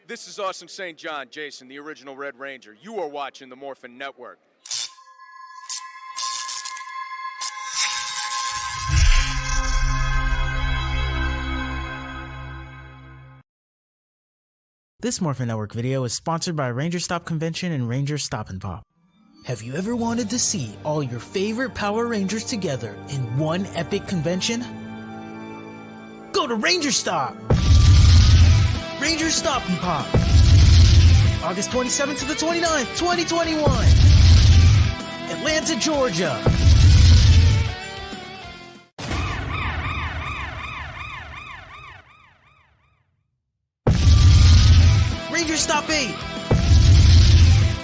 This is Austin St. John, Jason, the original Red Ranger. You are watching the Morphin Network. This Morphin Network video is sponsored by Ranger Stop Convention and Ranger Stop and Pop. Have you ever wanted to see all your favorite Power Rangers together in one epic convention? Go to Ranger Stop! Ranger Stop and Pop! August 27th to the 29th, 2021! Atlanta, Georgia! Ranger Stop 8!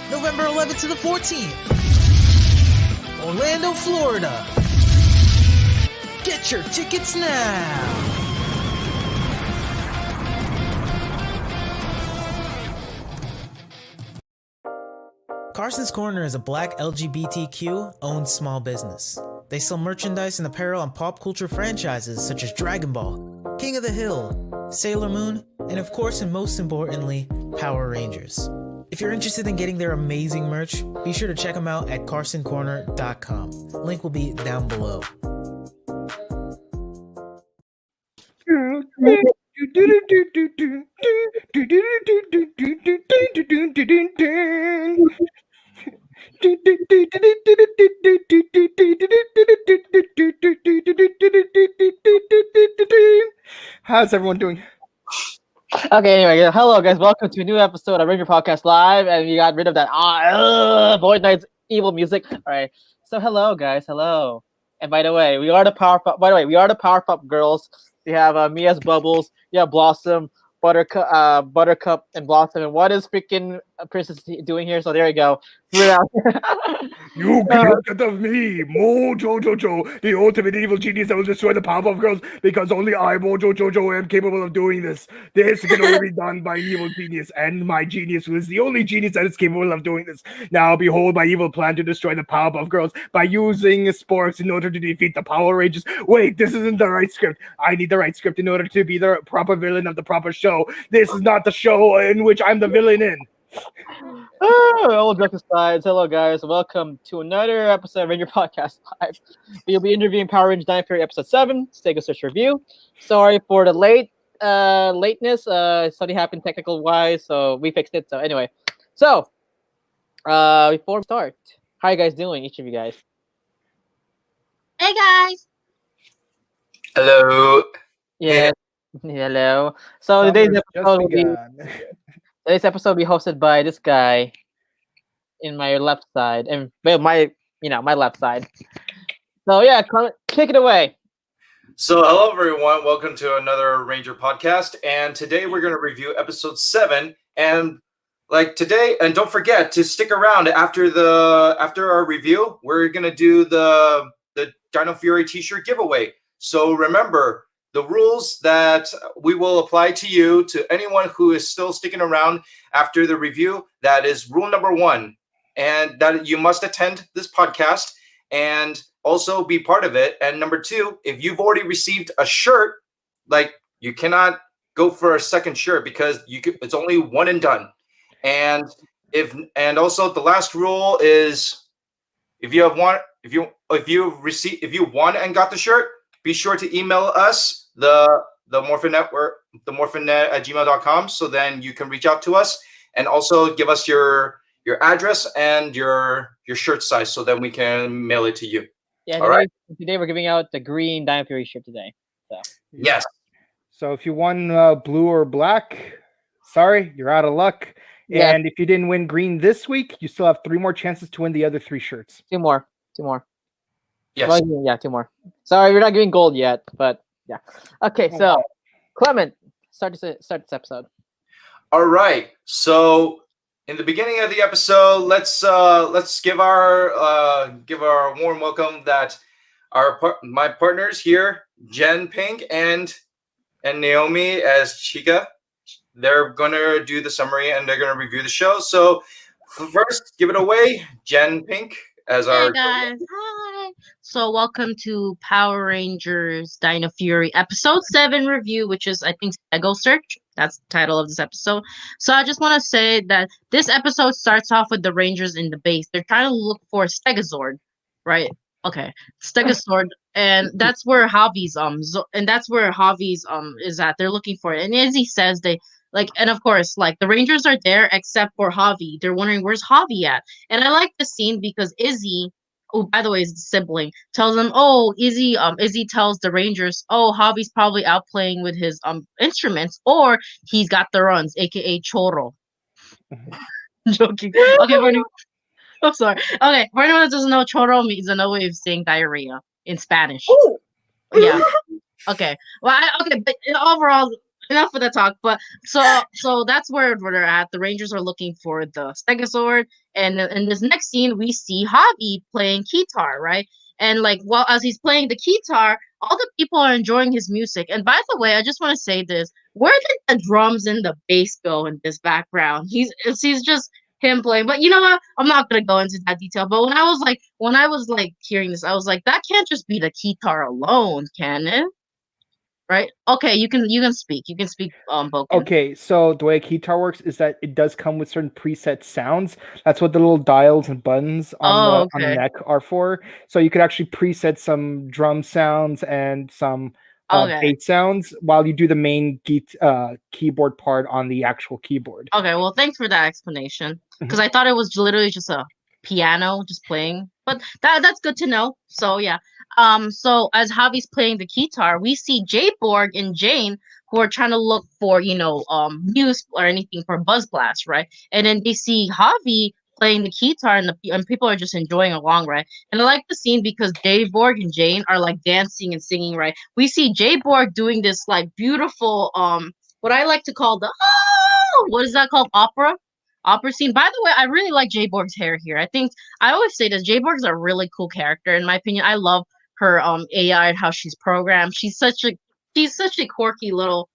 November 11th to the 14th! Orlando, Florida! Get your tickets now! Carson's Corner is a black LGBTQ-owned small business. They sell merchandise and apparel on pop culture franchises such as Dragon Ball, King of the Hill, Sailor Moon, and of course and most importantly, Power Rangers. If you're interested in getting their amazing merch, be sure to check them out at carsoncorner.com. Link will be down below. How's everyone doing? Okay, anyway, hello guys, welcome to a new episode of Ranger Podcast Live, and we got rid of that Void Knight's evil music. All right, so hello guys, hello. And by the way, we are the Powerpuff Girls. We have Mia's Bubbles, yeah, Blossom, Buttercup, and Blossom. And what is freaking Princess doing here? So there we go. You get out of me, Mojo Jojo, the ultimate evil genius that will destroy the Powerpuff Girls, because only I, Mojo Jojo, am capable of doing this. This can only be done by an evil genius, and my genius was the only genius that is capable of doing this. Now behold my evil plan to destroy the Powerpuff Girls by using sporks in order to defeat the Power Rangers. Wait, this isn't the right script. I need the right script in order to be the proper villain of the proper show. This is not the show in which I'm the villain in. All jokes aside, hello guys, welcome to another episode of Ranger Podcast Live. We'll be interviewing Power Rangers Dino Fury Episode 7, Stego Search Review. Sorry for the lateness, something happened technical wise, so we fixed it. So anyway, before we start, how are you guys doing, each of you guys? Hey guys! Hello. Yeah, hello. So today's episode will be hosted by this guy in my left side, and my left side. So yeah, kick it away. So hello everyone, welcome to another Ranger podcast, and today we're going to review episode 7. And like today, and don't forget to stick around after our review. We're going to do the Dino Fury t-shirt giveaway. So remember, the rules that we will apply to you, to anyone who is still sticking around after the review, that is rule number 1, and that you must attend this podcast and also be part of it. And number 2, if you've already received a shirt, like, you cannot go for a second shirt because it's only one and done. And also the last rule is if you won and got the shirt, be sure to email us the Morphin Network, the morphinnet@gmail.com, so then you can reach out to us and also give us your address and your shirt size so that we can mail it to you. Yeah, all right. Today we're giving out the green Dino Fury shirt today. So yes. So if you won blue or black, sorry, you're out of luck. Yeah. And if you didn't win green this week, you still have 3 more chances to win the other 3 shirts. Two more. Yes. Well, yeah, 2 more. Sorry, we're not giving gold yet, but yeah. Okay, so Clement, start this episode. All right. So in the beginning of the episode, let's give our warm welcome that my partners here, Jen Pink and Naomi as Chica. They're gonna do the summary and they're gonna review the show. So first, give it away, Jen Pink as our. Hey guys! Hi! So welcome to Power Rangers Dino Fury episode 7 review, which is I think Stego Search. That's the title of this episode. So I just want to say that this episode starts off with the Rangers in the base. They're trying to look for a Stegazord, right? Okay, Stegazord, and that's where Javi's is at. They're looking for it, and as he says, they like, and of course, like the Rangers are there except for Javi. They're wondering where's Javi at, and I like the scene because Izzy, oh, by the way, his sibling tells him, "Oh, Izzy tells the Rangers, oh, Javi's probably out playing with his instruments, or he's got the runs, aka Choro." Joking. Okay, I'm sorry. Okay, for anyone that doesn't know, Choro means another way of saying diarrhea in Spanish. Yeah. Okay. Well, okay, but overall, enough of the talk. But so that's where they're at. The Rangers are looking for the Stegazord, and in this next scene, we see Javi playing guitar, right? And like, well, as he's playing the guitar, all the people are enjoying his music. And by the way, I just want to say this: where did the drums and the bass go in this background? He's just him playing. But you know what? I'm not gonna go into that detail. But when I was like hearing this, I was like, that can't just be the guitar alone, can it? Right? Okay, you can speak. You can speak Boken. Okay, so the way a guitar works is that it does come with certain preset sounds. That's what the little dials and buttons on the Okay. neck are for. So you could actually preset some drum sounds and some Okay. bass sounds while you do the main keyboard part on the actual keyboard. Okay, well thanks for that explanation. Because I thought it was literally just a piano just playing. But that's good to know. So yeah. So as Javi's playing the guitar, we see Jay Borg and Jane who are trying to look for, news or anything for Buzz Blast, right? And then they see Javi playing the guitar and people are just enjoying along, right? And I like the scene because Jay Borg and Jane are like dancing and singing, right? We see Jay Borg doing this like beautiful what I like to call the what is that called? Opera scene. By the way, I really like Jay Borg's hair here. I think I always say this, Jay Borg's a really cool character in my opinion. I love her AI and how she's programmed. She's such a quirky little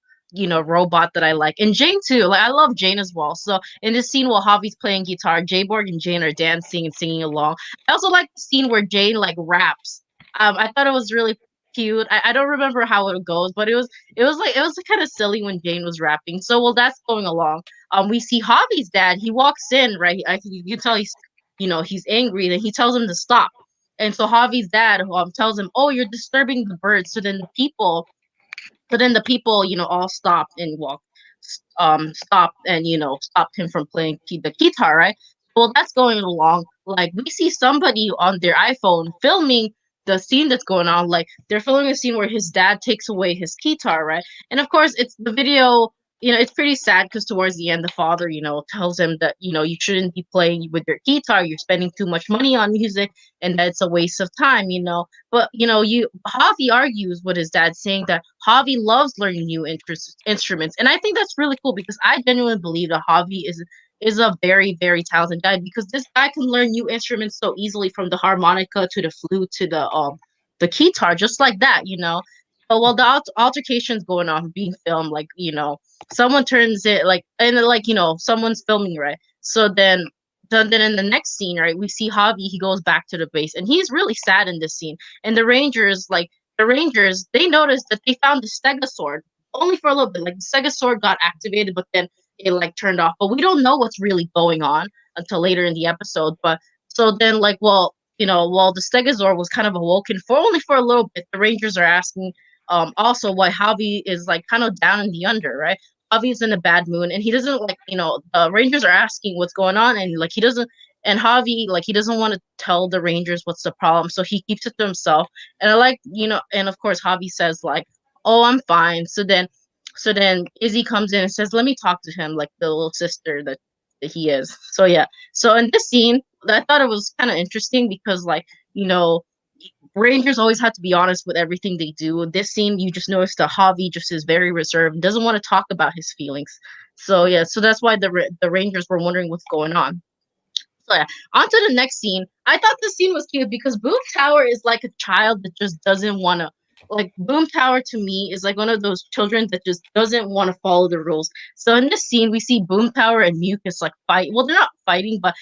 robot that I like. And Jane too. Like I love Jane as well. So in this scene while Javi's playing guitar, Jay Borg and Jane are dancing and singing along. I also like the scene where Jane like raps. I thought it was really cute. I don't remember how it goes, but it was kind of silly when Jane was rapping. So while that's going along, we see Javi's dad. He walks in, right? You can tell he's angry. Then he tells him to stop. And so Javi's dad tells him, "Oh, you're disturbing the birds." So then the people, all stopped and stopped and stopped him from playing the guitar, right? Well, that's going along. Like we see somebody on their iPhone filming the scene that's going on. Like they're filming a scene where his dad takes away his guitar, right? And of course, it's the video. It's pretty sad because towards the end, the father, tells him that you shouldn't be playing with your guitar. You're spending too much money on music, and that it's a waste of time. But Javi argues with his dad, saying that Javi loves learning new instruments, and I think that's really cool because I genuinely believe that Javi is a very, very talented guy because this guy can learn new instruments so easily from the harmonica to the flute to the guitar, just like that. So while the altercation's going on, being filmed, like someone turns it like and like someone's filming, right? So then in the next scene, right, we see Javi. He goes back to the base, and he's really sad in this scene. And the Rangers, they noticed that they found the Stegazord only for a little bit. Like the Stegazord got activated, but then it like turned off. But we don't know what's really going on until later in the episode. But so then, like, while the Stegazord was kind of awoken for only for a little bit, the Rangers are asking also why Javi is like kind of down in the under, right? Javi's in a bad mood and he doesn't like, the Rangers are asking what's going on and like he doesn't and Javi like he doesn't want to tell the Rangers what's the problem, so he keeps it to himself. And I like, and of course Javi says like, "Oh, I'm fine." So then Izzy comes in and says, "Let me talk to him," like the little sister that he is. So yeah. So in this scene, I thought it was kind of interesting because like, Rangers always have to be honest with everything they do. This scene, you just notice that Javi just is very reserved and doesn't want to talk about his feelings. So yeah, so that's why the Rangers were wondering what's going on. So yeah, on to the next scene. I thought this scene was cute because Boom Tower is like a child that just doesn't want to. Like Boom Tower to me is like one of those children that just doesn't want to follow the rules. So in this scene, we see Boom Tower and Mucus like fight. Well, they're not fighting, but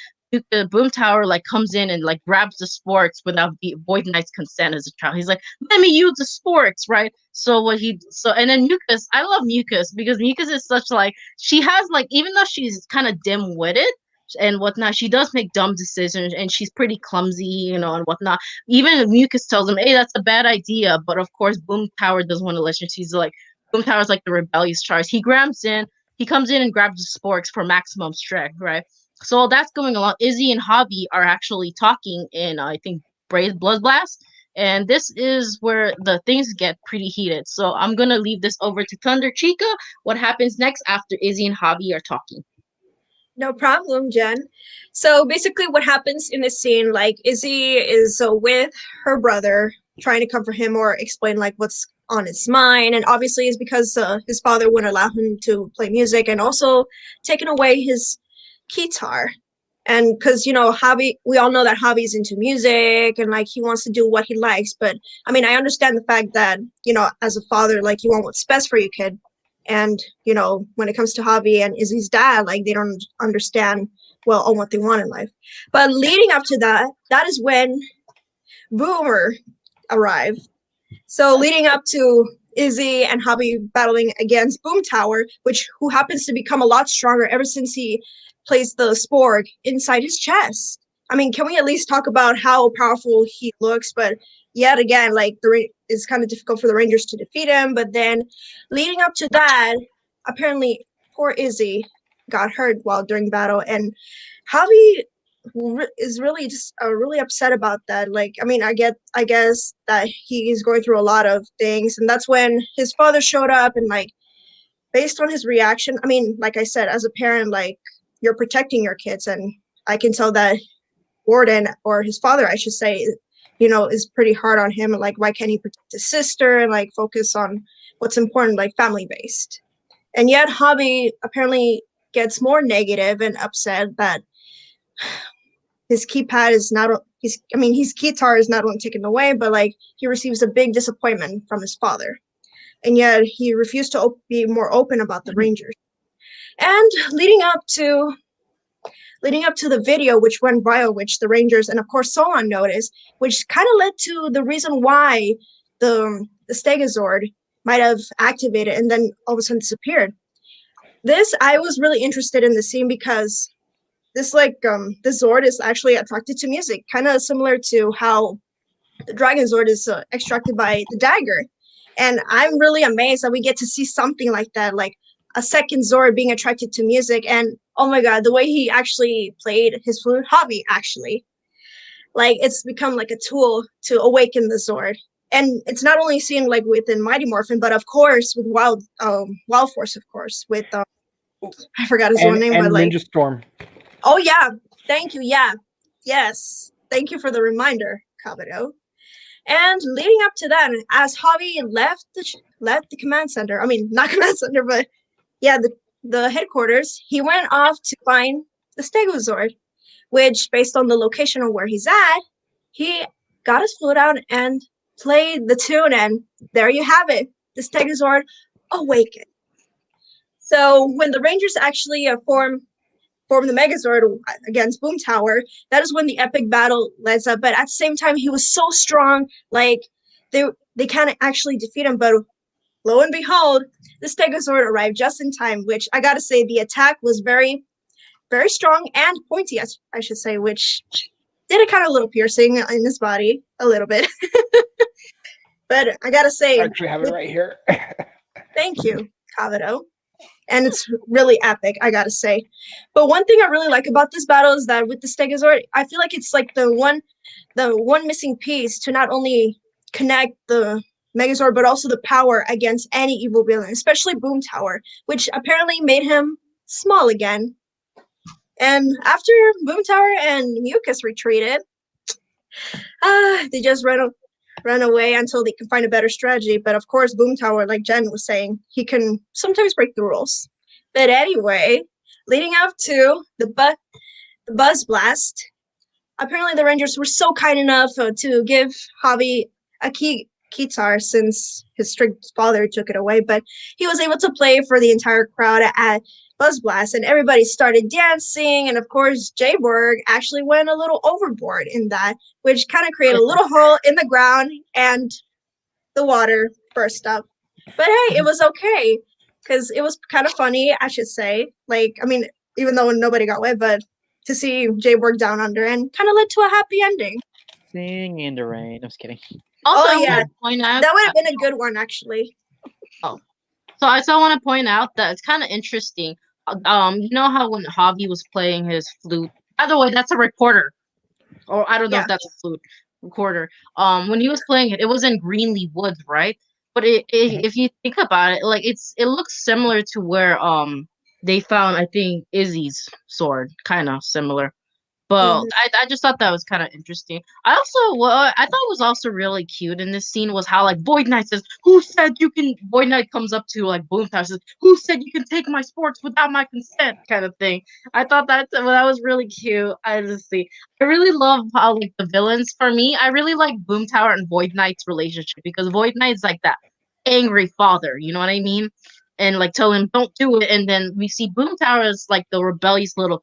Boom Tower like comes in and like grabs the sporks without the Void Knight's consent as a child. He's like, let me use the sporks, right? And then Mucus, I love Mucus because Mucus is such like she has like even though she's kind of dim-witted and whatnot, she does make dumb decisions and she's pretty clumsy, you know, and whatnot. Even Mucus tells him, hey, that's a bad idea, but of course Boom Tower doesn't want to listen. She's like, Boom Tower's like the rebellious charge. He comes in and grabs the sporks for maximum strength, right? So while that's going along, Izzy and Javi are actually talking in, I think, Brave Blood Blast. And this is where the things get pretty heated. So I'm going to leave this over to Thunder Chica. What happens next after Izzy and Javi are talking? No problem, Jen. So basically what happens in this scene, like Izzy is with her brother trying to comfort him or explain like what's on his mind. And obviously it's because his father wouldn't allow him to play music and also taking away his guitar. And because, you know, Javi, we all know that Javi's into music and like he wants to do what he likes. But I mean, I understand the fact that, you know, as a father, like you want what's best for your kid. And, you know, when it comes to Javi and Izzy's dad, like they don't understand well on what they want in life. But leading up to that, that is when Boomer arrived. So leading up to Izzy and Javi battling against Boom Tower, who happens to become a lot stronger ever since he placed the spork inside his chest. I mean, can we at least talk about how powerful he looks? But yet again, like it's kind of difficult for the Rangers to defeat him. But then leading up to that, apparently poor Izzy got hurt while during battle. And Javi is really just really upset about that. Like, I mean, I guess that he's going through a lot of things. And that's when his father showed up and like, based on his reaction, I mean, like I said, as a parent, like you're protecting your kids. And I can tell that Warden, or his father, I should say, you know, is pretty hard on him. Like, why can't he protect his sister and like focus on what's important, like family based? And yet Javi apparently gets more negative and upset that his keypad is not, his guitar is not only taken away, but like he receives a big disappointment from his father. And yet he refused to be more open about the Rangers. And leading up to the video, which went viral, which the Rangers and of course saw on notice, which kind of led to the reason why the Stegazord might have activated and then all of a sudden disappeared. I was really interested in the scene because this the Zord is actually attracted to music, kind of similar to how the Dragon Zord is extracted by the dagger. And I'm really amazed that we get to see something like that, like a second Zord being attracted to music. And oh my god, the way he actually played his flute, Javi actually, like it's become like a tool to awaken the Zord. And it's not only seen like within Mighty Morphin, but of course with Wild Force, of course, with I forgot his own name, but like Ninja Storm. Oh yeah, thank you. Yeah, yes, thank you for the reminder, Kabuto. And leading up to that, as Javi left the command center, I mean not command center, but yeah, the headquarters, he went off to find the Stegozord, which based on the location of where he's at, he got his flute out and played the tune, and there you have it, the Stegozord awakened. So when the Rangers actually form the Megazord against Boom Tower, that is when the epic battle led up. But at the same time, he was so strong, like they can't actually defeat him. But lo and behold, the Stegazord arrived just in time, which I gotta say the attack was very, very strong and pointy, I should say, which did a kind of little piercing in his body, a little bit. But I gotta say, I actually have it right here. Thank you, Kabuto. And it's really epic, I gotta say. But one thing I really like about this battle is that with the Stegazord, I feel like it's like the one missing piece to not only connect the Megazord, but also the power against any evil villain, especially Boom Tower, which apparently made him small again. And after Boom Tower and Mucus retreated, they just ran away until they can find a better strategy. But of course, Boom Tower, like Jen was saying, he can sometimes break the rules. But anyway, leading up to the Buzz Blast, apparently the Rangers were so kind enough to give Javi a guitar since his strict father took it away, but he was able to play for the entire crowd at Buzz Blast, and everybody started dancing. And of course, Jayborg actually went a little overboard in that, which kind of created a little hole in the ground, and the water burst up. But hey, it was okay because it was kind of funny, I should say. Like, I mean, even though nobody got wet, but to see Jayborg down under and kind of led to a happy ending. Sing in the rain. I'm just kidding. Also, Oh, I yeah. want to point out That would have been a good one, actually. so I also want to point out that it's kind of interesting. You know how when Javi was playing his flute. By the way, that's a recorder, or I don't know Yeah. if that's a flute recorder. When he was playing it, it was in Greenlee Woods, right? But if you think about it, like it looks similar to where they found, I think, Izzy's sword, kind of similar. But Mhm. I just thought that was kind of interesting. I also what I thought was also really cute in this scene was how like Void Knight says, "Who said you can?" Void Knight comes up to like Boomtown says, "Who said you can take my sports without my consent?" kind of thing. I thought that was really cute. I just see. I really love how like the villains for me. I really like Boomtower and Void Knight's relationship because Void Knight's like that angry father. You know what I mean? And like tell him don't do it, and then we see Boomtower as like the rebellious little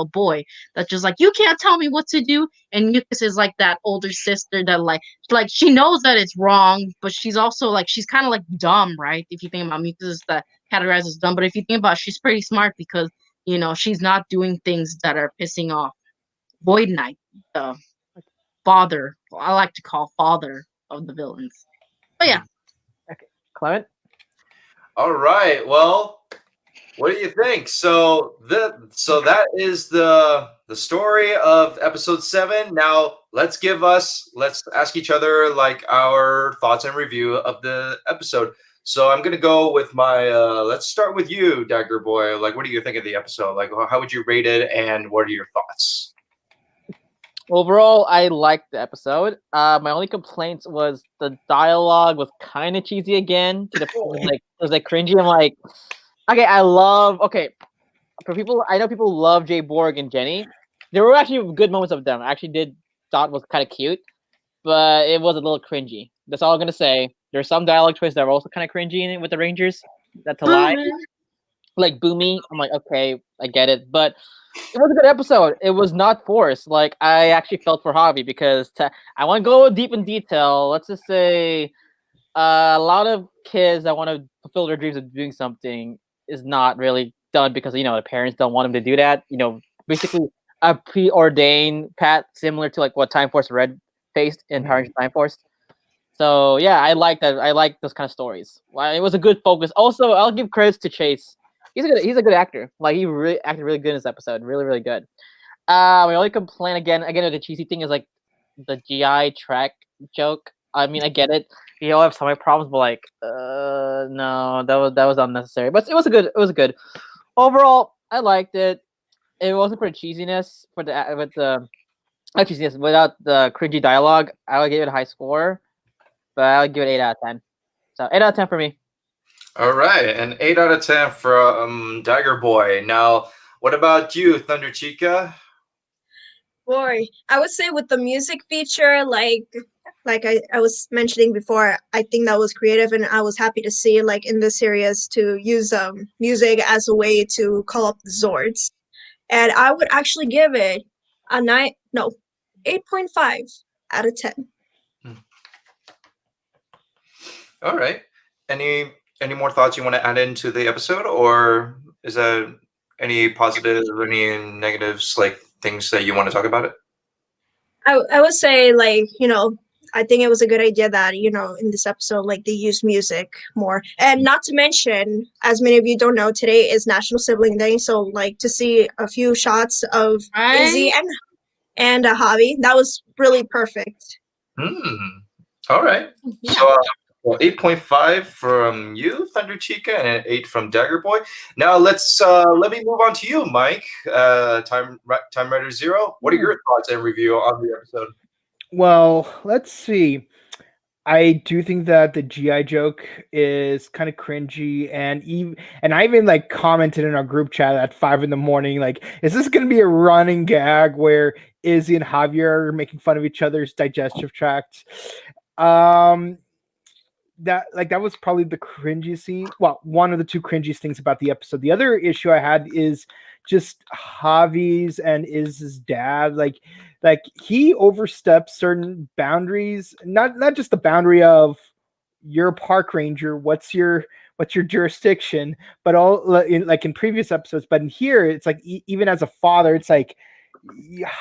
boy that's just like, you can't tell me what to do. And Mucus is like that older sister that like she knows that it's wrong, but she's also like she's kind of like dumb, right? If you think about Mucus is that categorized as dumb, but if you think about it, she's pretty smart because she's not doing things that are pissing off Void Knight, the father. I like to call father of the villains. But yeah, Okay, Clement. All right. Well, what do you think? So that is the story of episode 7. Now let's ask each other like our thoughts and review of the episode. So I'm gonna go with my let's start with you, Dagger Boy. Like, what do you think of the episode? Like, how would you rate it, and what are your thoughts? Overall, I liked the episode. My only complaints was the dialogue was kind of cheesy again. It was like cringy. I'm like, okay. For people, I know people love Jay Borg and Jenny. There were actually good moments of them. I actually did thought was kind of cute, but it was a little cringy. That's all I'm gonna say. There's some dialogue choices that were also kind of cringy in it with the Rangers. That's a lie. Like Boomy, I'm like, okay, I get it, but it was a good episode. It was not forced. Like I actually felt for Javi because I want to go deep in detail. Let's just say a lot of kids that want to fulfill their dreams of doing something is not really done because the parents don't want them to do that. Basically a preordained path similar to like what Time Force Red faced in Power Rangers Time Force. So yeah, I like that. I like those kind of stories. It was a good focus. Also, I'll give credits to Chase. He's a good actor. Like he really acted really good in this episode. Really, really good. My only complaint again with the cheesy thing is like the GI track joke. I mean, I get it. You all have so many problems, but like, no, that was unnecessary. But it was good. Overall, I liked it. It wasn't for the cheesiness, not cheesiness without the cringy dialogue. I would give it a high score, but I would give it 8 out of 10. So 8 out of 10 for me. All right, an 8 out of 10 from Dagger Boy. Now, what about you, Thunder Chica? Boy, I would say with the music feature, like I was mentioning before, I think that was creative, and I was happy to see like in this series to use music as a way to call up the Zords. And I would actually give it a 8.5 out of 10. All right. Any more thoughts you want to add into the episode, or is that any positives or any negatives, like things that you want to talk about it? I would say like, I think it was a good idea that, in this episode, like they use music more. And not to mention, as many of you don't know, today is National Sibling Day. So like to see a few shots of Izzy and Javi, that was really perfect. All right. Yeah. So 8.5 from you, Thunder Chica, and an 8 from Dagger Boy. Now let me move on to you, Mike. Time Rider Zero. What are your thoughts and review on the episode? Well, let's see. I do think that the GI joke is kind of cringy, and I even like commented in our group chat at 5 a.m. like, is this going to be a running gag where Izzy and Javier are making fun of each other's digestive tracts? that was probably the cringiest, well, one of the two cringiest things about the episode. The other issue I had is just Javi's and Iz's dad. Like he oversteps certain boundaries, not just the boundary of you're a park ranger, what's your jurisdiction, but all like in previous episodes, but in here it's like even as a father, it's like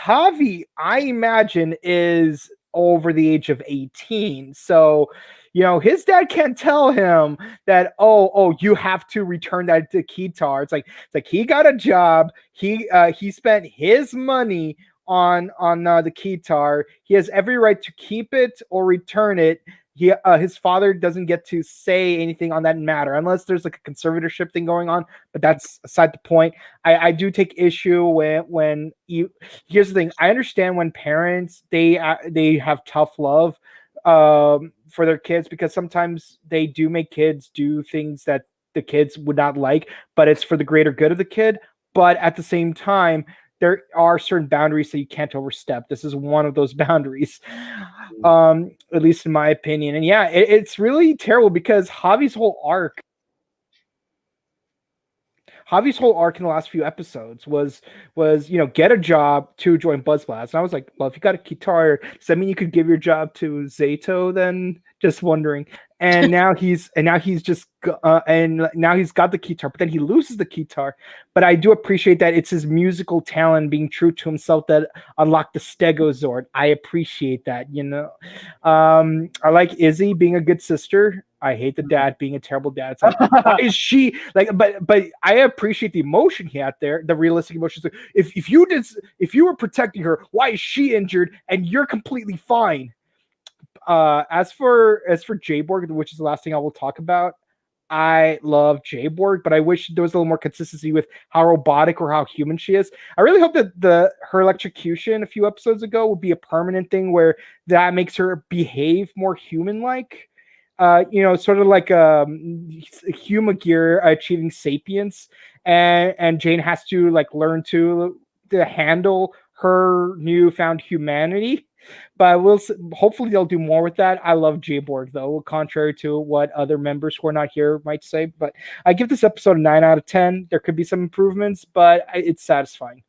Javi, I imagine, is over the age of 18. So, his dad can't tell him that, oh, you have to return that to Kitar. It's like he got a job. He spent his money on the Kitar. He has every right to keep it or return it. His father doesn't get to say anything on that matter unless there's like a conservatorship thing going on, but that's aside the point. I do take issue when here's the thing. I understand when parents they have tough love for their kids, because sometimes they do make kids do things that the kids would not like, but it's for the greater good of the kid. But at the same time, there are certain boundaries that you can't overstep. This is one of those boundaries, at least in my opinion. And yeah, it's really terrible because Javi's whole arc in the last few episodes was get a job to join Buzzblast. And I was like, well, if you got a guitar, does that mean you could give your job to Zato then? Just wondering. And now he's just and now he's got the guitar, but then he loses the guitar. But I do appreciate that it's his musical talent being true to himself that unlocked the Stego Zord. I appreciate that, I like Izzy being a good sister. I hate the dad being a terrible dad. It's like, why is she like? But I appreciate the emotion he had there, the realistic emotions. If you were protecting her, why is she injured and you're completely fine? As for Jayborg, which is the last thing I will talk about, I love Jayborg, but I wish there was a little more consistency with how robotic or how human she is. I really hope that her electrocution a few episodes ago would be a permanent thing where that makes her behave more human-like. Sort of like Humagear achieving sapience, and Jane has to like learn to handle her newfound humanity. But hopefully they'll do more with that. I love Jayborg though, contrary to what other members who are not here might say. But I give this episode a 9 out of 10. There could be some improvements, but it's satisfying.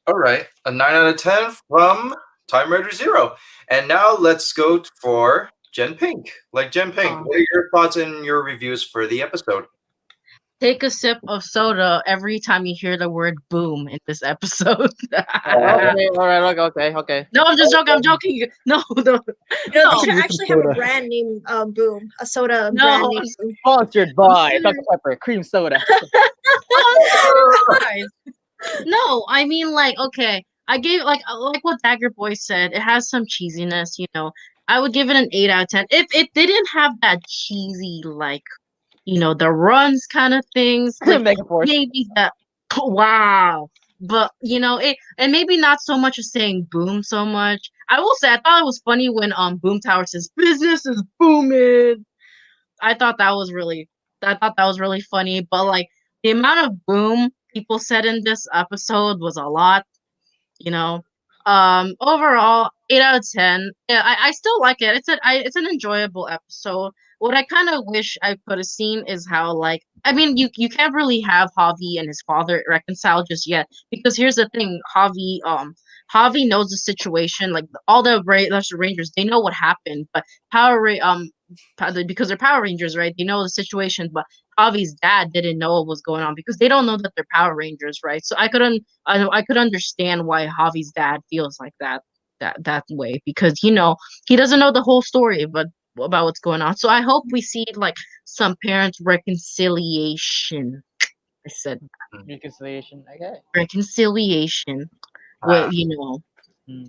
All right, a 9 out of 10 from Time Raider Zero. And now let's go for Jen Pink. Like Jen Pink, what are your thoughts and your reviews for the episode? Take a sip of soda every time you hear the word boom in this episode. Okay, all right, okay. No, I'm just joking. I'm joking. No. They should actually have a brand name, Boom, a soda brand name. Sponsored by Dr. Pepper cream soda. No, I mean, like, okay, I gave like what Dagger Boy said. It has some cheesiness, I would give it an 8 out of 10 if it didn't have that cheesy, like, the runs kind of things. Like, maybe that. Wow. But it, and maybe not so much as saying boom so much. I will say I thought it was funny when Boom Tower says business is booming. I thought that was really funny. But like the amount of boom people said in this episode was a lot. Overall 8 out of 10. Yeah, I still like it. It's an enjoyable episode. What I kind of wish I could have seen is how, like, I mean, you can't really have Javi and his father reconcile just yet, because here's the thing: Javi knows the situation. Like all the Rangers, they know what happened, but because they're Power Rangers, right? They know the situation, but Javi's dad didn't know what was going on because they don't know that they're Power Rangers, right? So I could understand why Javi's dad feels like that way, because he doesn't know the whole story, but about what's going on. So I hope we see like some parent reconciliation. I said reconciliation. Okay. Reconciliation with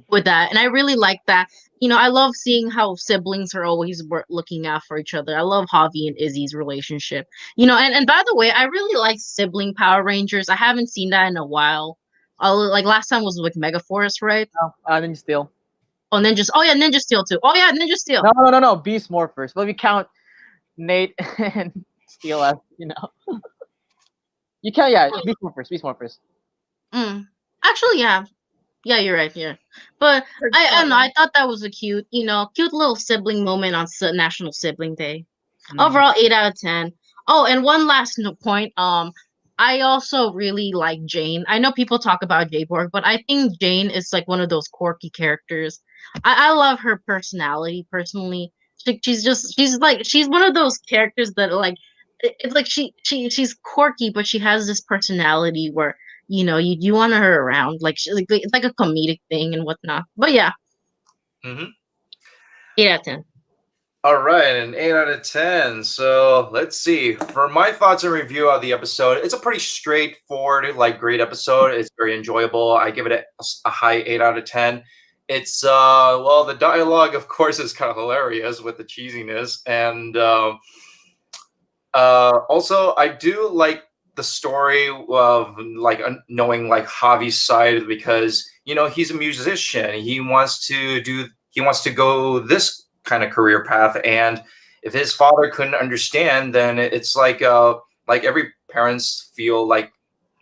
with that. And I really like that. I love seeing how siblings are always looking out for each other. I love Javi and Izzy's relationship. And by the way, I really like sibling Power Rangers. I haven't seen that in a while. Like last time was like Megaforce, right? No, Ninja Steel. Oh, Ninja Steel too. Oh yeah, Ninja Steel. No, Beast Morphers. But we count Nate and Steel as, You count, yeah, Beast Morphers. Actually, yeah. Yeah, you're right, yeah. But I don't know, I thought that was a cute little sibling moment on National Sibling Day. Overall, 8 out of 10. Oh, and one last point. I also really like Jane. I know people talk about Jayborg, but I think Jane is like one of those quirky characters. I love her personality personally. She's one of those characters that like it's like she's quirky, but she has this personality where you want her around. Like it's like a comedic thing and whatnot. But yeah, Mm-hmm. 8 out of 10. All right, an 8 out of 10. So let's see. For my thoughts and review of the episode, it's a pretty straightforward, like great episode. It's very enjoyable. I give it a high 8 out of 10. It's well, the dialogue, of course, is kind of hilarious with the cheesiness, and also I do like the story of like knowing like Javi's side because he's a musician. He wants to go this kind of career path, and if his father couldn't understand, then it's like every parents feel like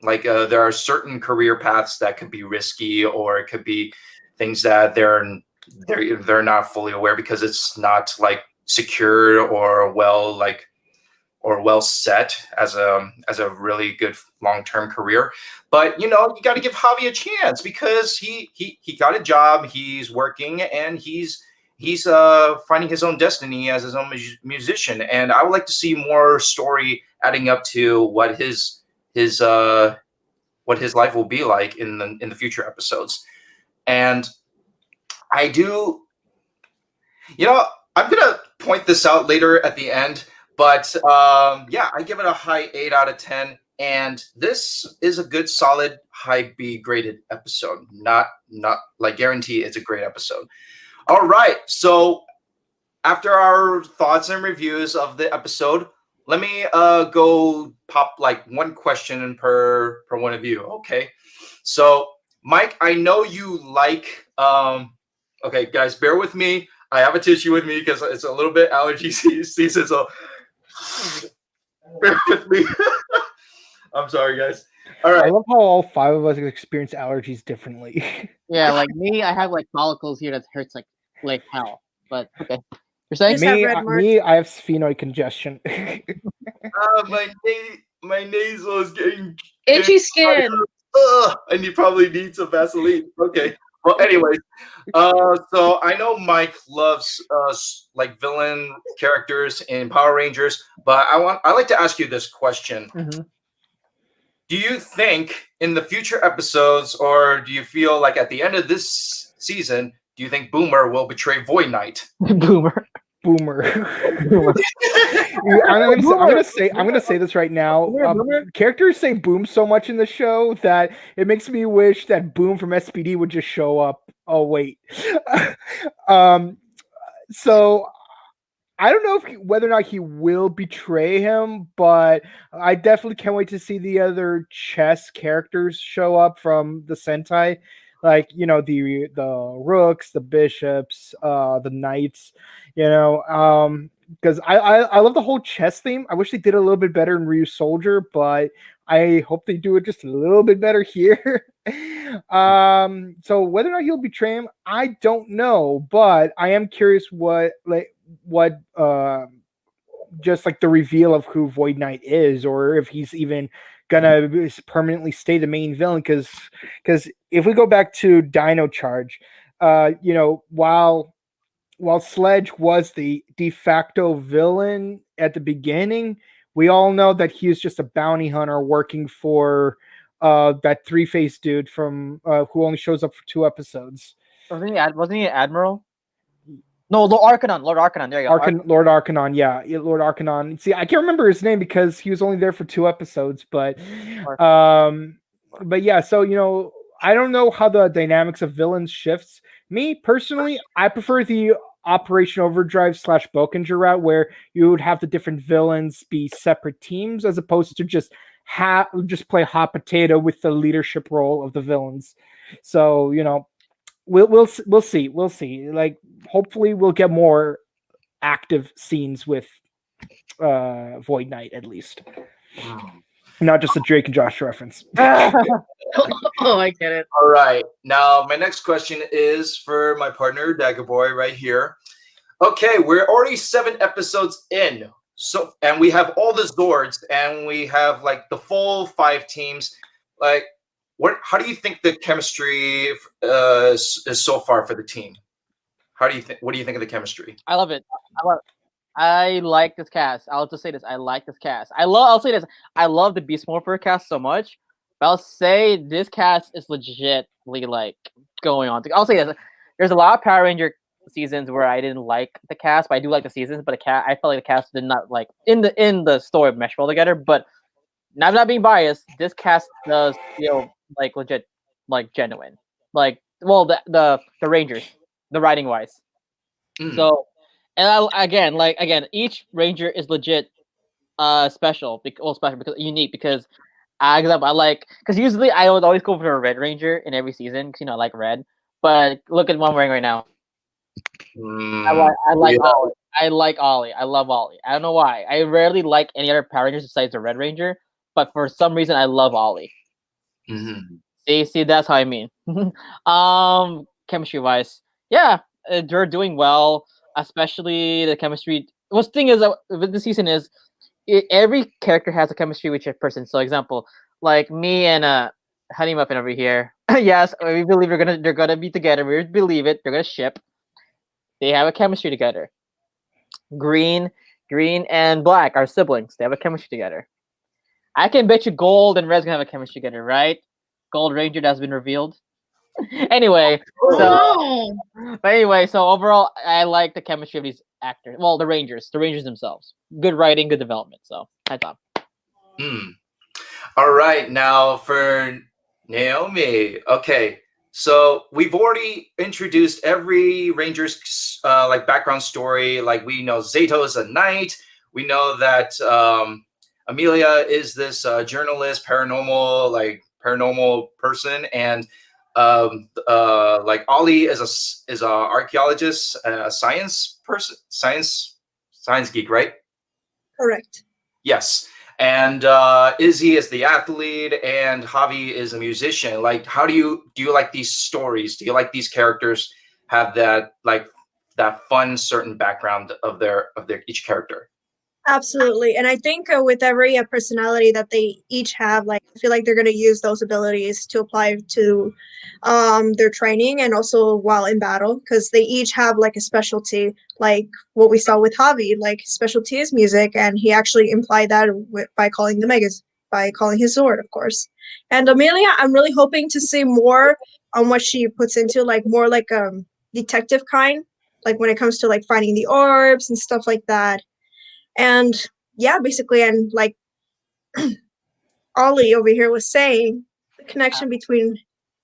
there are certain career paths that could be risky, or it could be things that they're not fully aware because it's not like secured or well set as a really good long-term career. But you got to give Javi a chance because he got a job, he's working, and he's finding his own destiny as his own musician. And I would like to see more story adding up to what his life will be like in the future episodes. And I do, I'm gonna point this out later at the end, but yeah, I give it a high 8 out of 10. And this is a good, solid, high B graded episode. Not like guarantee it's a great episode. All right, so after our thoughts and reviews of the episode, let me go pop like one question per one of you. Okay, so Mike, I know you like. Okay, guys, bear with me. I have a tissue with me because it's a little bit allergy season, so bear with me. I'm sorry, guys. All right. I love how all 5 of us experience allergies differently. Yeah, like me, I have like follicles here that hurts like hell. But okay, you're saying Just have me, red marks. I have sphenoid congestion. My nasal is getting Itchy skin. and you probably need some Vaseline. Okay. Well, anyways, so I know Mike loves like villain characters in Power Rangers, but I like to ask you this question. Mm-hmm. Do you think in the future episodes, or do you feel like at the end of this season, do you think Boomer will betray Void Knight? Boomer. I'm gonna say this right now. Characters say Boom so much in the show that it makes me wish that Boom from SPD would just show up. Oh wait, so I don't know whether or not he will betray him, but I definitely can't wait to see the other chess characters show up from the Sentai. Like, the Rooks, the Bishops, the Knights, because I love the whole chess theme. I wish they did a little bit better in Ryu Soldier, but I hope they do it just a little bit better here. So whether or not he'll betray him, I don't know, but I am curious what just like the reveal of who Void Knight is, or if he's even gonna permanently stay the main villain. Because if we go back to Dino Charge, while Sledge was the de facto villain at the beginning, we all know that he is just a bounty hunter working for that 3-faced dude from who only shows up for 2 episodes. Wasn't he Admiral? No, Lord Arcanon. There you go. Lord Arcanon, yeah, Lord Arcanon. See, I can't remember his name because he was only there for 2 episodes, but yeah. So I don't know how the dynamics of villains shifts. Me personally, I prefer the Operation Overdrive / Bokinger route, where you would have the different villains be separate teams, as opposed to just play hot potato with the leadership role of the villains. So we'll see. Like, hopefully we'll get more active scenes with Void Knight, at least. Not just a Drake and Josh reference. Oh, I get it. All right. Now, my next question is for my partner, Dagger Boy, right here. Okay, we're already 7 episodes in. so and we have all the Zords, and we have like the full 5 teams. Like, how do you think the chemistry is so far for the team? What do you think of the chemistry? I love it. I like this cast. I'll just say this. I like this cast. I'll say this. I love the Beast Morpher cast so much. But I'll say this cast is legitimately like going on. I'll say this. There's a lot of Power Ranger seasons where I didn't like the cast, but I do like the seasons. But I felt like the cast did not like in the story mesh well together. But not being biased, this cast does feel like legit, like genuine. Like, well, the Rangers, the writing wise. So, and again, each Ranger is legit, special because unique because, example, I like because usually I would always go for a Red Ranger in every season because I like red. But look at what I'm wearing right now. I like Ollie. I like Ollie. I love Ollie. I don't know why. I rarely like any other Power Rangers besides the Red Ranger, but for some reason I love Ollie. See, that's how I mean. Chemistry wise, yeah, they're doing well, especially the chemistry. What's the thing is that with the season is every character has a chemistry with each person. So, example, like me and Honey Muffin over here. Yes, we believe they're gonna be together. We believe it. They're gonna ship. They have a chemistry together. Green and Black are siblings. They have a chemistry together. I can bet you Gold and Red's gonna have a chemistry together, right? Gold Ranger that's been revealed. Anyway, so overall, I like the chemistry of these actors. Well, the Rangers themselves. Good writing, good development. So I thought. All right, now for Naomi. Okay, so we've already introduced every Ranger's like background story. Like, we know Zato is a knight. We know that Amelia is this journalist, paranormal person, and like Ollie is a archaeologist, a science person, science geek, right? Correct. Yes. And Izzy is the athlete, and Javi is a musician. Like, how do you like these stories? Do you like these characters have that fun certain background of their each character? Absolutely. And I think with every personality that they each have, like, I feel like they're going to use those abilities to apply to their training and also while in battle, because they each have like a specialty, like what we saw with Javi. Like, specialty is music, and he actually implied that by calling his sword, of course. And Amelia, I'm really hoping to see more on what she puts into, like more like detective kind, like when it comes to like finding the orbs and stuff like that. And yeah, basically, and like Ollie over here was saying, the connection between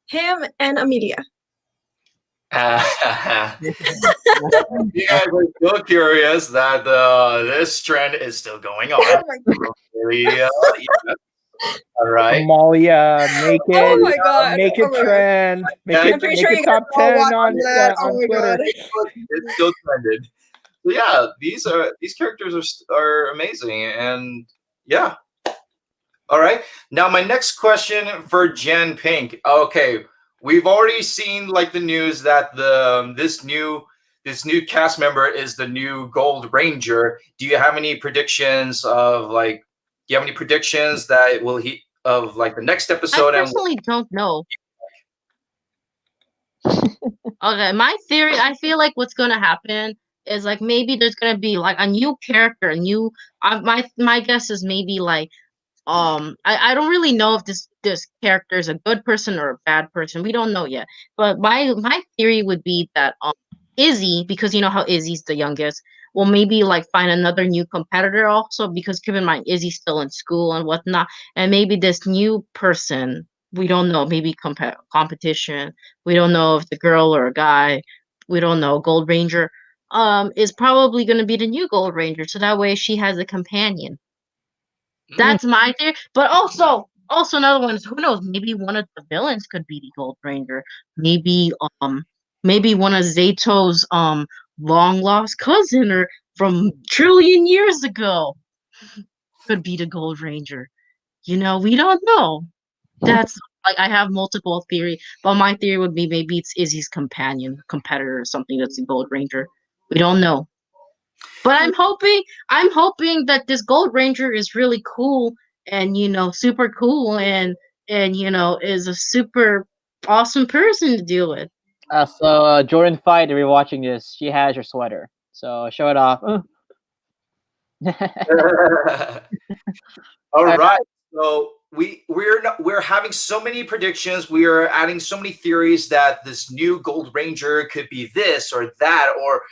him and Amelia. You guys are so curious that this trend is still going on. Oh my God. Yeah. All right. Amalia, make it, Oh my God. make it trend, make I'm it, pretty make sure it you top guys all 10 watch on that. Oh on my Twitter. God. It's still trended. So yeah, these characters are amazing, and yeah. All right. Now my next question for Jen Pink. Okay, we've already seen like the news that this new cast member is the new Gold Ranger. Do you have any predictions of like? Do you have any predictions that of like the next episode? I personally don't know. Okay, my theory, I feel like what's gonna happen is like maybe there's gonna be like a new character, my guess is maybe like I don't really know if this character is a good person or a bad person. We don't know yet. But my theory would be that Izzy, because you know how Izzy's the youngest, will maybe like find another new competitor also, because keep in mind Izzy's still in school and whatnot, and maybe this new person, we don't know, maybe competition. We don't know if the girl or a guy, we don't know, Gold Ranger, is probably going to be the new Gold Ranger, so that way she has a companion. That's my theory. But also another one is, who knows? Maybe one of the villains could be the Gold Ranger. Maybe one of Zato's long lost cousin or from trillion years ago could be the Gold Ranger. We don't know. That's like, I have multiple theory, but my theory would be maybe it's Izzy's competitor or something that's the Gold Ranger. We don't know. But I'm hoping that this Gold Ranger is really cool and super cool and is a super awesome person to deal with. So Jordan Fight, if you're watching this, she has your sweater. So show it off. All right. So we're having so many predictions. We are adding so many theories that this new Gold Ranger could be this or that, or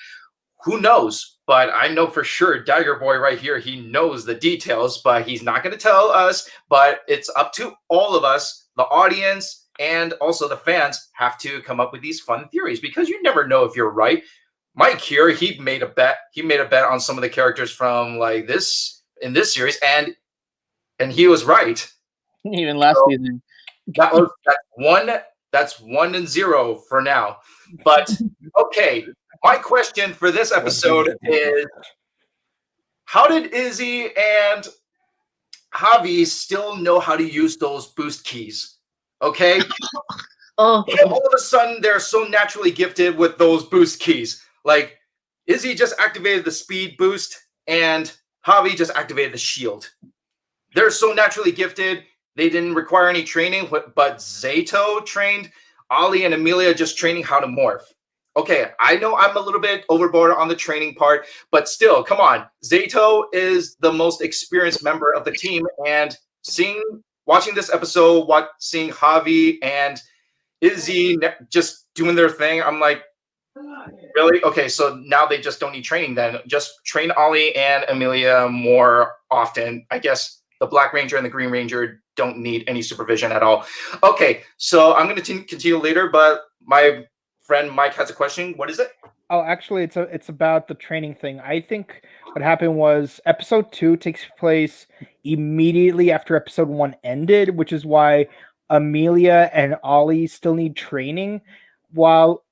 who knows. But I know for sure Dagger Boy right here, he knows the details, but he's not going to tell us. But it's up to all of us, the audience, and also the fans have to come up with these fun theories, because you never know if you're right. Mike here, he made a bet. He made a bet on some of the characters from like this in this series, and he was right. Even last season. That's 1-0 for now. But okay, my question for this episode is: how did Izzy and Javi still know how to use those boost keys? Okay, Oh, and all of a sudden they're so naturally gifted with those boost keys. Like Izzy just activated the speed boost, and Javi just activated the shield. They're so naturally gifted. They didn't require any training, but Zato trained Ollie and Amelia just training how to morph. Okay, I know I'm a little bit overboard on the training part, but still, come on. Zato is the most experienced member of the team, and watching this episode, seeing Javi and Izzy just doing their thing, I'm like, really? Okay, so now they just don't need training then. Just train Ollie and Amelia more often. I guess the Black Ranger and the Green Ranger don't need any supervision at all. Okay, so I'm going to continue later, but my friend Mike has a question. What is it? Oh, actually, it's about the training thing. I think what happened was episode 2 takes place immediately after episode 1 ended, which is why Amelia and Ollie still need training. While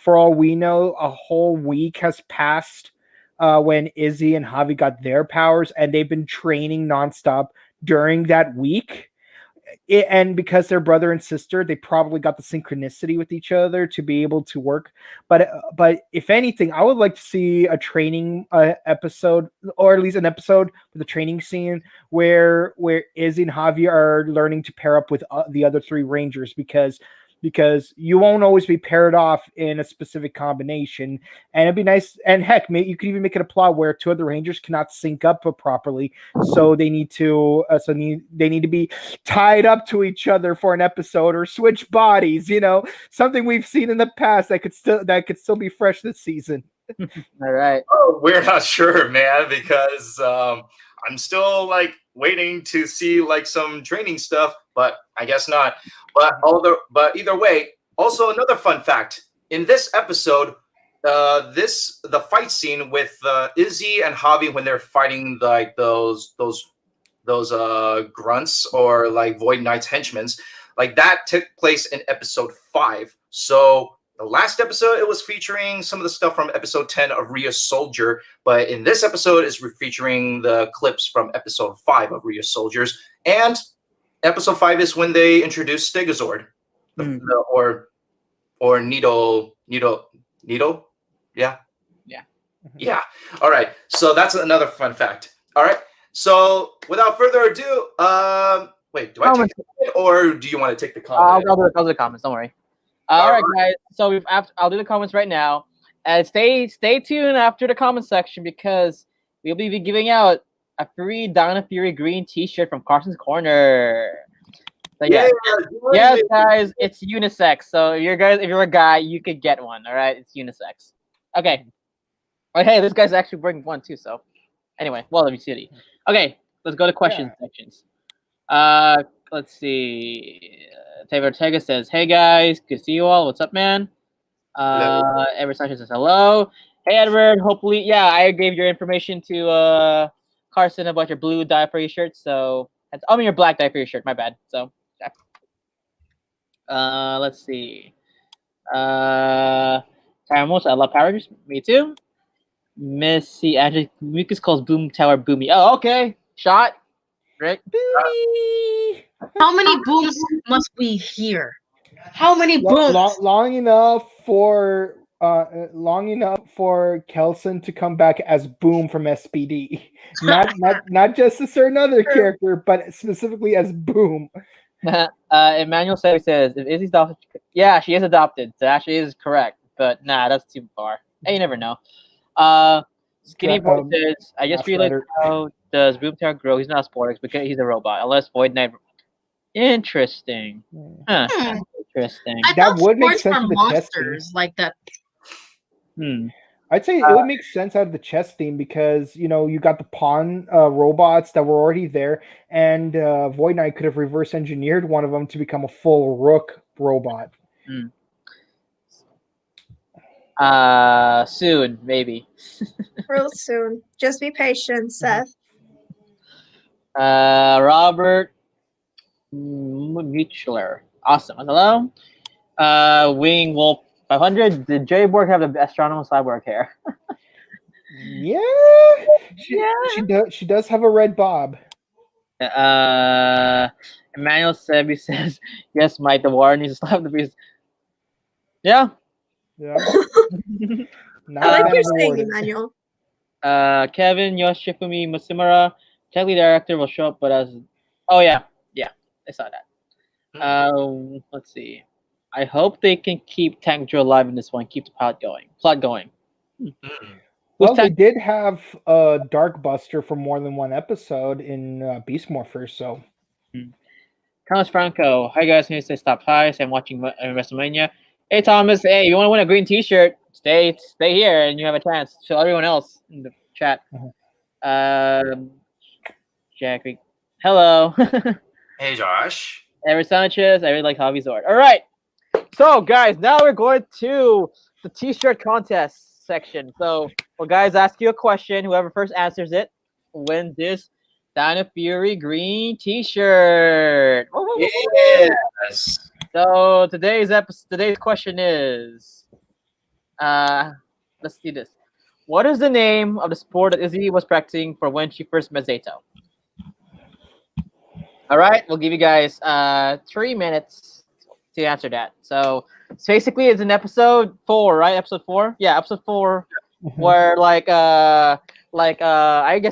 for all we know, a whole week has passed when Izzy and Javi got their powers, and they've been training nonstop during that week. And because they're brother and sister, they probably got the synchronicity with each other to be able to work. But if anything, I would like to see a training episode, or at least an episode with a training scene where Izzy and Javi are learning to pair up with the other 3 Rangers, because you won't always be paired off in a specific combination. And it'd be nice, and heck, you could even make it a plot where 2 other Rangers cannot sync up properly, so they need to be tied up to each other for an episode, or switch bodies, something we've seen in the past that could still be fresh this season. All right. Oh, we're not sure, man, because I'm still like waiting to see like some training stuff, but I guess not. But either way, also another fun fact in this episode, the fight scene with Izzy and Javi when they're fighting like those grunts or like Void Knight's henchmen, like that took place in episode 5. So the last episode, it was featuring some of the stuff from episode 10 of Rhea Soldier, but in this episode is featuring the clips from episode 5 of Rhea Soldiers. And episode 5 is when they introduced Stegozord, or Needle. Yeah. All right. So that's another fun fact. All right. So without further ado, wait, do I take it, or do you want to take the comment? I'll do the comments. Don't worry. All right, guys. So I'll do the comments right now, and stay tuned after the comment section, because we'll be giving out a free Dino Fury green T-shirt from Carson's Corner. So yes, guys, it's unisex. So if you're a guy, you could get one. All right, it's unisex. Okay. Oh, hey, this guy's actually bringing one too. So anyway, well, let me see. Okay, let's go to question sections. Let's see. Taylor Ortega says, "Hey guys, good to see you all. What's up, man?" Edward Sanchez says, "Hello. Hey Edward. Hopefully, I gave your information to Carson about your blue diaper shirt. So your black diaper shirt. My bad. So let's see. Caramels. I love Power Rangers. Me too. Missy Angela Lucas calls Boom Tower Boomy. Oh, okay. Shot. Rick. Boomy. How many booms must we hear? How many booms? Long enough for long enough for Kelson to come back as Boom from SPD. Not just a certain other True. character, but specifically as Boom. Emmanuel says, if Izzy's adopted, yeah, she is adopted. So actually is correct. But nah, that's too far. Hey, you never know. Skinny Boy says, I just Mask realized Rider. how does Boomtown grow? He's not a Sportex because he's a robot. Unless Void Knight. Interesting. Huh. Hmm. Interesting. I That thought would make sports sense were with the chess theme. monsters like that. I'd say it would make sense out of the chess theme because you got the pawn robots that were already there, and Void Knight could have reverse engineered one of them to become a full Rook robot. Soon, maybe. Real soon. Just be patient, Seth. Robert Muchler. Awesome. Hello. Wing Wolf 500. Did Jay Borg have the astronomer cyborg hair? Yeah, she does have a red bob. Emmanuel Sebi says, yes, Mike, the war needs to slap the beast. Yeah. Yeah. I like what you're saying, Emmanuel. Kevin Yoshifumi Musumura, technically the director will show up, but as yeah, I saw that. Let's see. I hope they can keep Tank Joe alive in this one, keep the plot going. Well, they did have a Dark Buster for more than one episode in Beast Morphers, so. Thomas Franco, hi guys, can you say stop hi? So I'm watching WrestleMania. Hey Thomas, hey, you want to win a green T-shirt? Stay here, and you have a chance. Show everyone else in the chat. Jackie, hello. Hey Josh. Ever Sanchez, I really like Hobby Zord. All right, so guys, now we're going to the T-shirt contest section. So, guys, ask you a question. Whoever first answers it wins this Dino Fury green T-shirt. Yes. So today's question is, let's see this. What is the name of the sport that Izzy was practicing for when she first met Zato? All right, we'll give you guys 3 minutes to answer that. So basically, it's in episode 4, right? Episode 4, yeah, episode 4, where I guess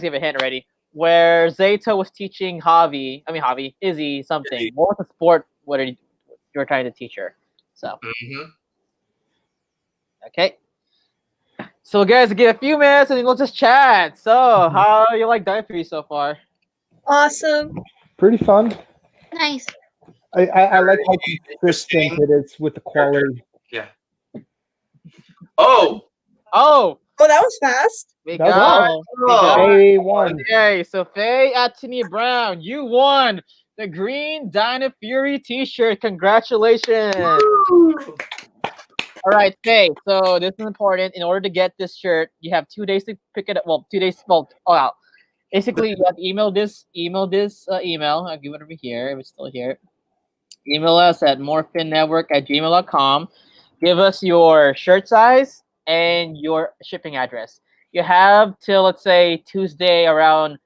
you have a hint already. Where Zato was teaching Izzy something. What was the sport? What you were trying to teach her? So, okay. So, guys, give a few minutes and we'll just chat. So, how you like Dino Fury so far? Awesome. Pretty fun. Nice. I like how consistent it is with the quality. Yeah. Oh, that was fast. We That was got Faye won. Okay, so Faye Anthony Brown, you won the green Dino Fury T-shirt. Congratulations! All right, Faye. So this is important. In order to get this shirt, you have 2 days to pick it up. Well, 2 days. Basically, you have to email this email. I'll give it over here if it's still here. Email us at morphinnetwork@gmail.com. Give us your shirt size and your shipping address. You have till, let's say, Tuesday around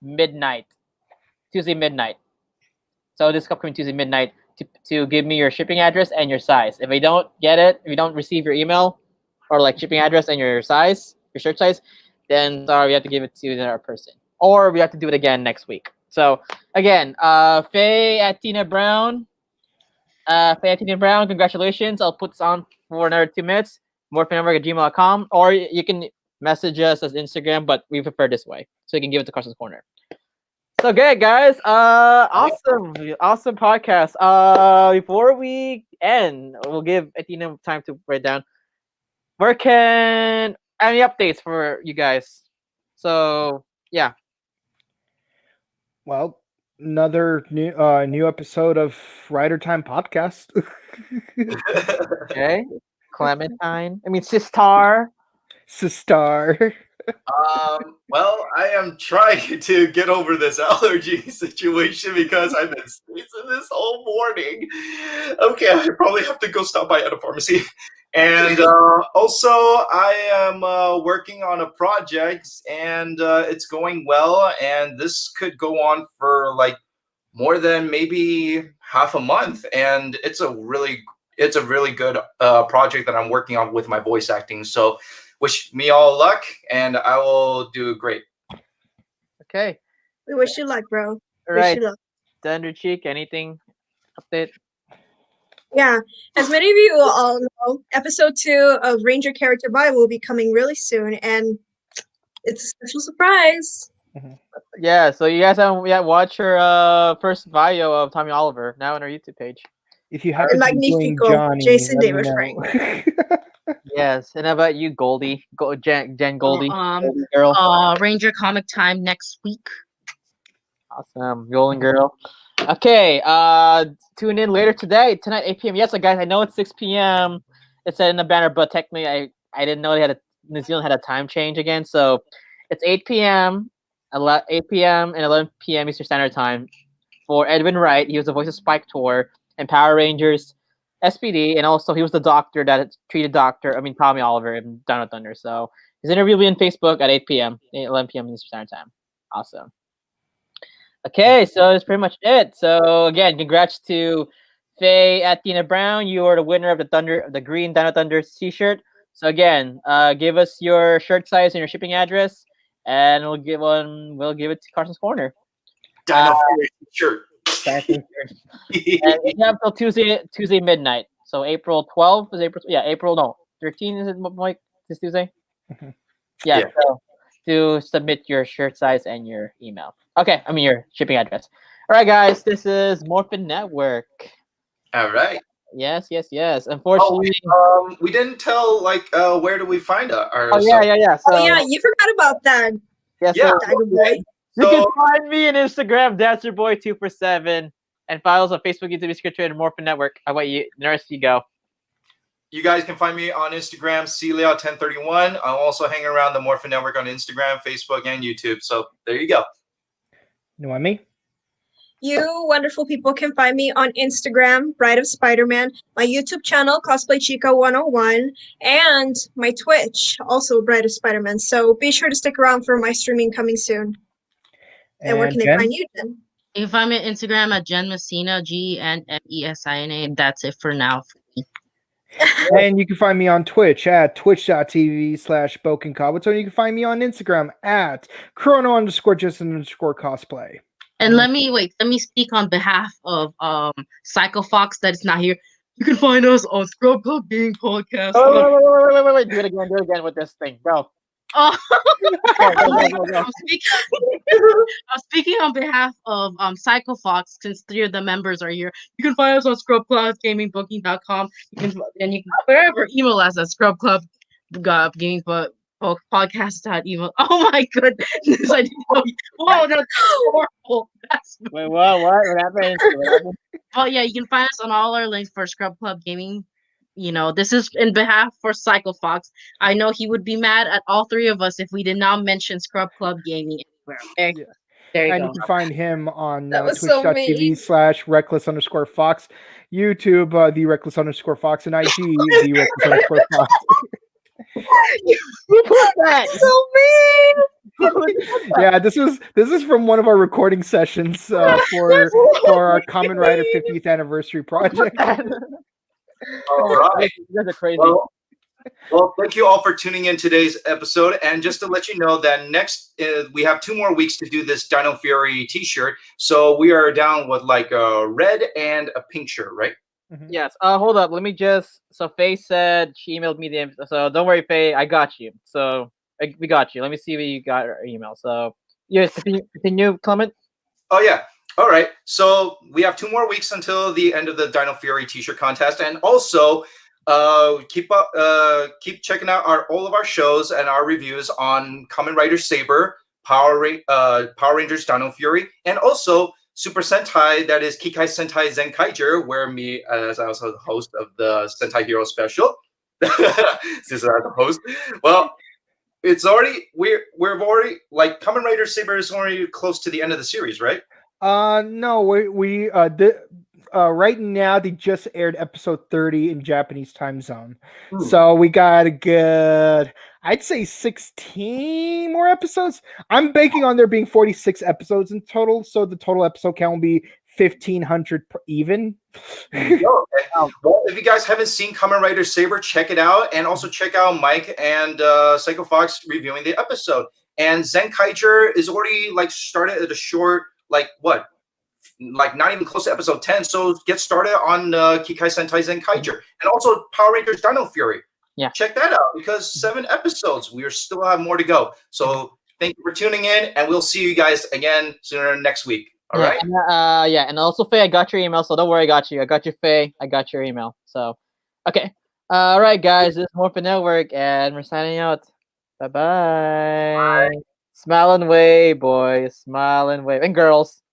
midnight. Tuesday midnight. So this upcoming Tuesday midnight to give me your shipping address and your size. If we don't get it, if we don't receive your email or shipping address and your size, your shirt size, then sorry, we have to give it to another person. Or we have to do it again next week. So again, Faye at Tina Brown. Congratulations. I'll put this on for another 2 minutes. morphinnetwork@gmail.com, or you can message us as Instagram, but we prefer this way, so you can give it to Carson's Corner. So good, guys. Awesome podcast. Before we end, we'll give Athena time to write down. Any updates for you guys? So yeah. Well, another new episode of Rider Time podcast. Okay. Clementine. I mean, Sistar. Well, I am trying to get over this allergy situation because I've been sneezing this whole morning. Okay, I probably have to go stop by at a pharmacy. And also, I am working on a project, and it's going well. And this could go on for more than maybe half a month. And it's a really it's a really good project that I'm working on with my voice acting. So wish me all luck, and I will do great. Okay. We wish you luck, bro. All Wish right. you luck. Thunder Cheek, anything update? Yeah, as many of you all know, episode 2 of Ranger Character Bible will be coming really soon, and it's a special surprise. Yeah, so you guys haven't yet watched her first video of Tommy Oliver now on her YouTube page. If you happen to be doing Magnifico, Johnny, Jason let me David know. Yes, and how about you, Goldie? Jen Goldie, Um, Goldie girl. Ranger Comic Time next week. Awesome, Golden Girl. Okay, tune in later tonight, 8 p.m. Yes, so guys, I know it's 6 p.m. It said in the banner, but technically, I didn't know New Zealand had a time change again. So it's 8 p.m. 8 p.m. and 11 p.m. Eastern Standard Time for Edwin Wright. He was the voice of Spike Tor and Power Rangers SPD, and also he was the doctor that treated Tommy Oliver in Down with Thunder. So his interview will be on Facebook at 8 p.m. 11 p.m. Eastern Standard Time. Awesome. Okay, so that's pretty much it. So again, congrats to Faye Athena Brown. You are the winner of the green Dino Thunder t-shirt. So again, give us your shirt size and your shipping address, and we'll give it to Carson's Corner. Dino Fury shirt. And we have until Tuesday midnight. So April 12th is April 13th is it, Mike? This Tuesday? Yeah. So to submit your shirt size and your email. Okay, your shipping address. All right, guys, this is Morphin Network. All right. Yes. Unfortunately, we didn't tell where do we find our. Oh yeah. So, oh yeah, you forgot about that. Yes, Yeah. Boy. You can find me on Instagram, DancerBoy247, and follow us on Facebook, YouTube, Twitter, and Morphin Network. How about you, Nurse? You go. You guys can find me on Instagram, Celia1031. I'm also hanging around the Morphin Network on Instagram, Facebook, and YouTube. So there you go. You want me? You wonderful people can find me on Instagram, Bride of Spider-Man, my YouTube channel, Cosplay Chica 101, and my Twitch, also Bride of Spider-Man. So be sure to stick around for my streaming coming soon. And where can they find you, Jen? You can find me on Instagram at Jen Messina, GNMESINA. That's it for now. And you can find me on Twitch at twitch.tv/BokenCobblestone. You can find me on Instagram at chrono_Justin_cosplay. And let me speak on behalf of Psycho Fox that is not here. You can find us on Scrub Club Gaming Podcast. Oh, wait. Do it again with this thing. Go. Oh. Go. I'm speaking on behalf of Psycho Fox, since 3 of the members are here. You can find us on scrubclubgamingbooking.com. You can wherever email us at scrubclubgaming podcast.email. Oh my goodness! I didn't know. Whoa, that's horrible. Wait, what happened? Oh yeah, you can find us on all our links for Scrub Club Gaming. This is in behalf for Psycho Fox. I know he would be mad at all 3 of us if we did not mention Scrub Club Gaming anywhere. Okay? Yeah. There you and go. you can find him on That was so twitch.tv/reckless_fox, YouTube, the reckless_fox, and IG, the reckless_fox. Who put that? So mean. Yeah, this is from one of our recording sessions for our Common Rider 50th anniversary project. All right. You guys are crazy. Well, thank you all for tuning in today's episode. And just to let you know that next we have 2 more weeks to do this Dino Fury t-shirt. So we are down with a red and a pink shirt, right? Mm-hmm. Yes. Hold up. Let me just. So Faye said she emailed me the. So don't worry, Faye. I got you. So we got you. Let me see if you got our email. So yes, continue, Clement. Oh yeah. All right. So we have 2 more weeks until the end of the Dino Fury t-shirt contest, and also keep checking out all of our shows and our reviews on Kamen Rider Saber, Power Rangers Dino Fury, and also Super Sentai, that is Kikai Sentai Zenkaiger, where me as I was the host of the Sentai Hero Special. Since I'm the host, well, it's already we've already Kamen Rider Saber is already close to the end of the series, right? No, we right now they just aired episode 30 in Japanese time zone. So we got a good, I'd say 16 more episodes. I'm banking on there being 46 episodes in total, so the total episode count will be 1,500 even. Okay. Well, if you guys haven't seen Kamen Rider Saber, check it out, and also check out Mike and Psycho Fox reviewing the episode. And Zenkaiger is already like started at a short, like what, like not even close to episode 10. So get started on Kikai Sentai Zenkaiger, and also Power Rangers Dino Fury. Yeah. Check that out because 7 episodes. We still have more to go. So thank you for tuning in, and we'll see you guys again sooner next week. All right. And, and also Faye, I got your email, so don't worry, I got you. I got your Faye. I got your email. So, okay. All right, guys. This is Morphin Network, and we're signing out. Bye-bye. Smile and wave, boys. Smile and wave, and girls.